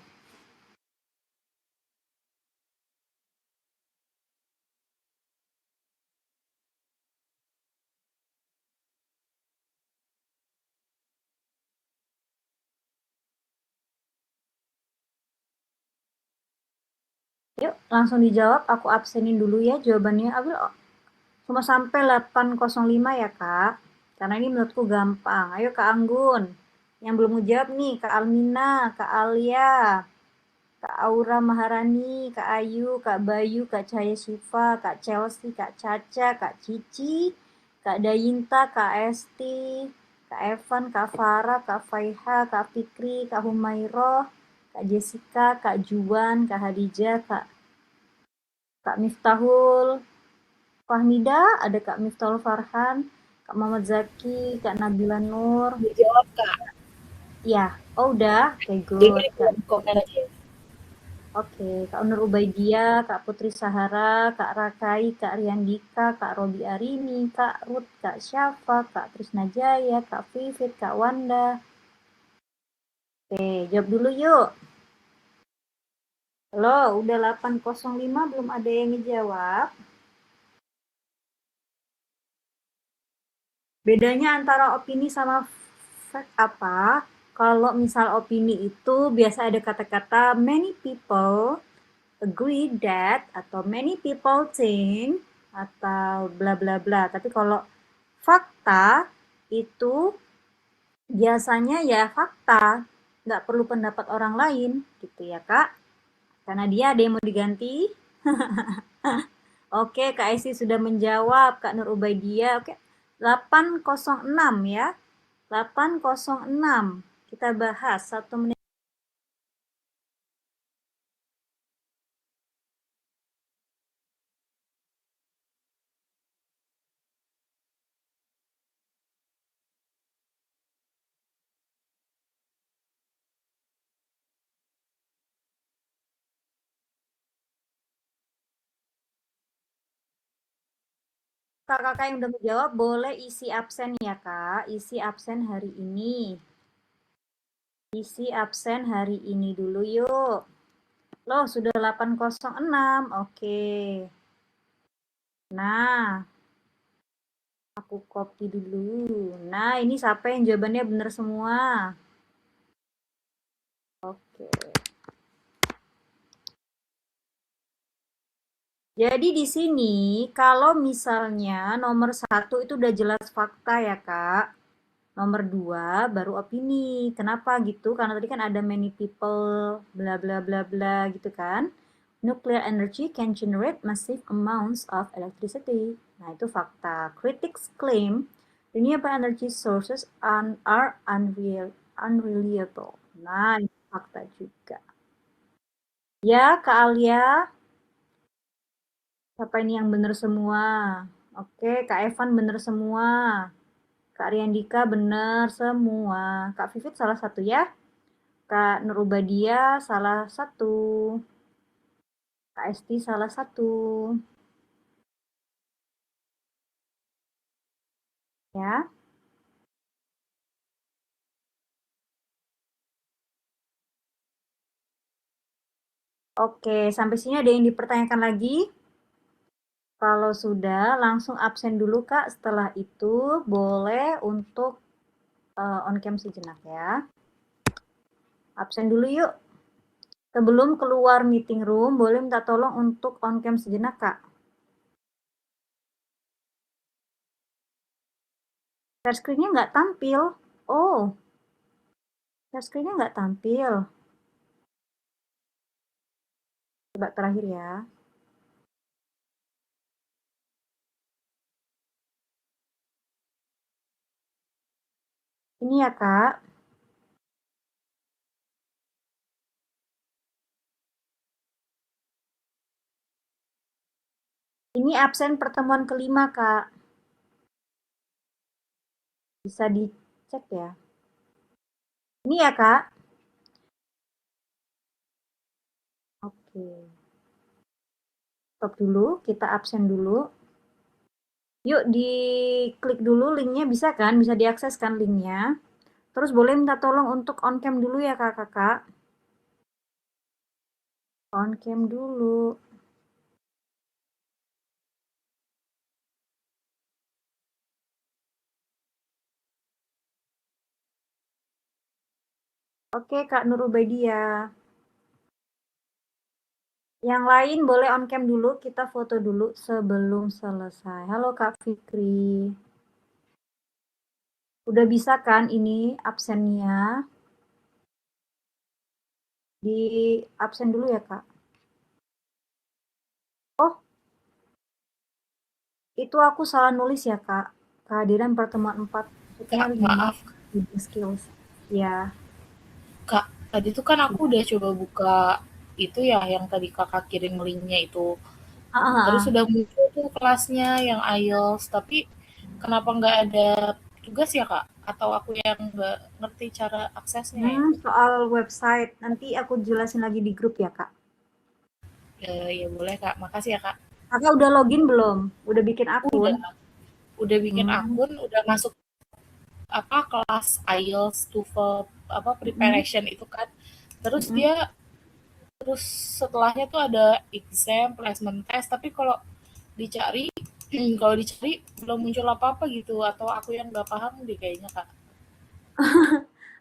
Yuk, langsung dijawab. Aku absenin dulu ya jawabannya. Abil cuma sampai 805 ya, Kak. Karena ini menurutku gampang. Ayo, Kak Anggun. Yang belum menjawab nih, Kak Almina, Kak Alia, Kak Aura Maharani, Kak Ayu, Kak Bayu, Kak Cahaya Siva, Kak Chelsea, Kak Caca, Kak Cici, Kak Dayinta, Kak Esti, Kak Evan, Kak Farah, Kak Faiha, Kak Fikri, Kak Humairoh, Kak Jessica, Kak Juan, Kak Hadijah, Kak Miftahul Fahmida, ada Kak Miftahul Farhan, Kak Muhammad Zaki, Kak Nabila Nur. Dijawab Kak. Ya, oh udah, oke Jadi good. komen aja. Oke, Kak Nur Ubaidia, Kak Putri Sahara, Kak Rakai, Kak Riandika, Kak Robi Arini, Kak Ruth, Kak Syafa, Kak Trisna Jaya, Kak Vivit, Kak Wanda. Oke, jawab dulu yuk. Halo, udah 805 belum ada yang ngejawab. Bedanya antara opini sama fact apa? Kalau misal opini itu biasa ada kata-kata many people agree that atau many people think atau bla bla bla. Tapi kalau fakta itu biasanya ya fakta, nggak perlu pendapat orang lain gitu ya Kak. Karena dia ada yang mau diganti. Oke, Kak Esi sudah menjawab, Kak Nur Ubaidia. Oke, 806 ya. 806. Kita bahas 1 menit. Kakak yang udah menjawab boleh isi absen ya Kak. Isi absen hari ini. Isi absen hari ini dulu yuk. Loh, sudah 8.06. Oke. Nah, aku copy dulu. Nah, ini siapa yang jawabannya benar semua? Oke. Jadi di sini kalau misalnya nomor 1 itu udah jelas fakta ya Kak. Nomor 2 baru opini. Kenapa gitu? Karena tadi kan ada many people bla bla bla bla gitu kan. Nuclear energy can generate massive amounts of electricity. Nah, itu fakta. Critics claim renewable energy sources are unreliable. Nah, itu fakta juga. Ya, Kak Alia. Siapa ini yang benar semua? Oke, Kak Evan benar semua. Kak Riandika benar semua. Kak Vivit salah satu ya. Kak Nurubadia salah satu. Kak Esti salah satu. Ya. Oke, sampai sini ada yang dipertanyakan lagi? Kalau sudah, langsung absen dulu Kak. Setelah itu boleh untuk on cam sejenak ya. Absen dulu yuk. Sebelum keluar meeting room, boleh minta tolong untuk on cam sejenak Kak. Share screen-nya nggak tampil. Oh, share screen-nya nggak tampil. Coba terakhir ya. Ini ya Kak. Ini absen pertemuan kelima Kak. Bisa dicek ya. Ini ya Kak. Oke. Stop dulu, kita absen dulu. Yuk diklik dulu linknya, bisa kan? Bisa diakses kan linknya. Terus boleh minta tolong untuk on cam dulu ya kakak. On cam dulu. Oke Kak Nurubaidia. Yang lain boleh on cam dulu, kita foto dulu sebelum selesai. Halo Kak Fikri. Udah bisa kan ini absennya? Di absen dulu ya Kak. Oh, itu aku salah nulis ya Kak. Kehadiran pertemuan 4. Kak, Maksudnya 5 maaf. skills. Ya. Kak, tadi tuh kan aku udah coba buka itu ya yang tadi kakak kirim linknya itu. Terus sudah muncul tuh kelasnya yang IELTS, tapi kenapa nggak ada tugas ya kak? Atau aku yang nggak ngerti cara aksesnya ya? Soal website, nanti aku jelasin lagi di grup ya Kak. Ya boleh kak, makasih ya kak. Kakak udah login belum? Udah bikin akun? Udah bikin akun, udah masuk apa kelas IELTS, TOEFL, apa preparation itu kan. Terus dia terus setelahnya tuh ada exam, placement test, tapi dicari kalau dicari belum muncul apa-apa gitu atau aku yang nggak paham deh kayaknya kak.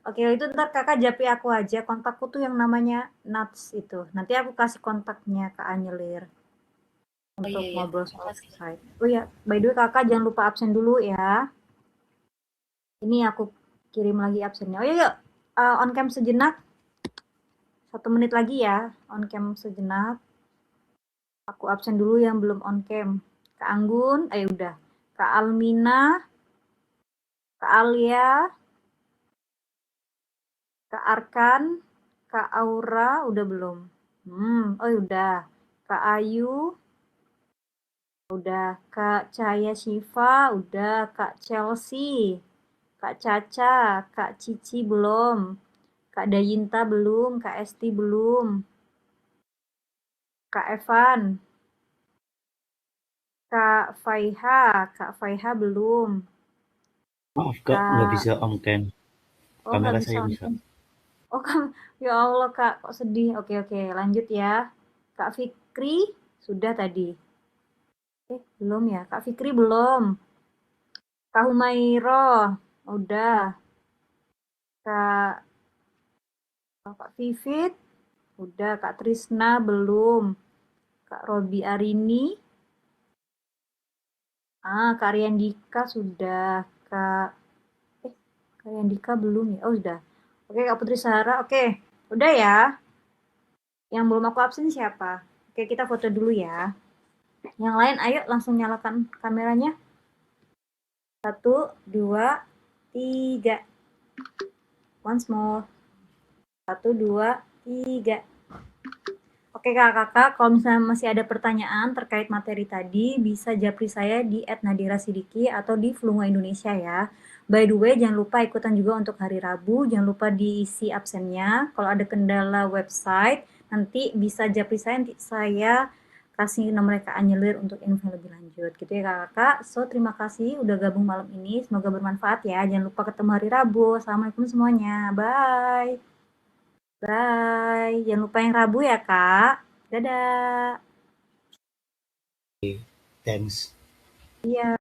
Oke, itu ntar kakak japri aku aja. Kontakku tuh yang namanya Nats itu. Nanti aku kasih kontaknya ke Anyelir untuk Iya, ngobrol soal makasih. website. Oh ya, by the way kakak jangan lupa absen dulu ya. Ini aku kirim lagi absennya. Oh iya, yuk. On cam sejenak. 1 menit lagi ya. On cam sejenak. Aku absen dulu yang belum on cam. Kak Anggun, udah. Kak Almina, Kak Alia, Kak Arkan, Kak Aura, udah belum? Oh udah. Kak Ayu, udah. Kak Cahaya Shiva, udah. Kak Chelsea, Kak Caca, Kak Cici belum. Kak Dayinta belum, Kak Esti belum. Kak Evan, Kak Faiha belum. Maaf Kak, nggak bisa on cam. Oh, nggak Kamera bisa saya on bisa. cam. Oh, ya Allah Kak, kok sedih. Oke, lanjut ya. Kak Fikri sudah tadi. Belum ya. Kak Fikri belum. Kak Humairo udah. Kak Vivit udah. Kak Trisna belum. Kak Robi Arini. Kak Riandika sudah. Kak Riandika belum ya. Oh, sudah. Oke, Kak Putri Sahara. Oke, udah ya. Yang belum aku absen siapa? Oke, kita foto dulu ya. Yang lain, ayo langsung nyalakan kameranya. 1, 2, 3. Once more. 1, 2, 3. Oke kakak-kakak, kalau misalnya masih ada pertanyaan terkait materi tadi, bisa japri saya di @nadirasidiki atau di Flunga Indonesia ya. By the way, jangan lupa ikutan juga untuk hari Rabu, jangan lupa diisi absennya. Kalau ada kendala website, nanti bisa japri saya, nanti saya kasih nomor Kak Anyelir untuk info lebih lanjut. Gitu ya kakak-kakak. So, terima kasih udah gabung malam ini. Semoga bermanfaat ya. Jangan lupa ketemu hari Rabu. Assalamualaikum semuanya. Bye. Bye. Jangan lupa yang Rabu ya, Kak. Dadah. Thanks. Iya.